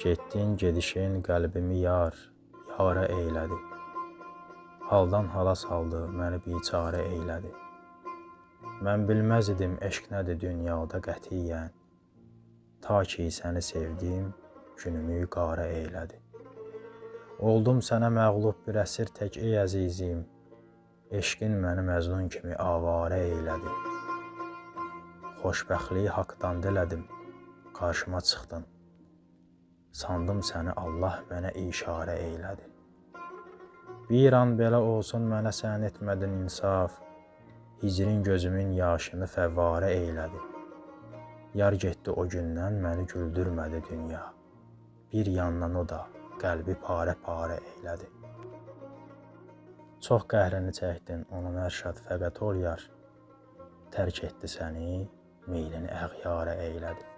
Getdin gedişin qəlbimi yara eylədi. Haldan hala saldı, məni biçarə eylədi. Mən bilməz idim eşq nədir dünyada qətiyyən. Ta ki səni sevdim, günümü qara eylədi. Oldum sənə məğlub bir əsir tək ey əzizim. Eşqin məni məzlum kimi avarə eylədi. Xoşbəxtliyi haqdan dilədim, qarşıma çıxdın. Sandım səni Allah mənə işarə eylədi. Bir an belə olsun mənə sən etmədin insaf. Hicrin gözümün yaşını fəvvarə eylədi. Yar getdi o gündən məni güldürmədi dünya. Bir yandan o da qəlbi parə-parə eylədi. Çox qəhrini çəkdin onun ərşad fəqət ol yar. Tərk etdi səni, meylini əğyarə eylədi.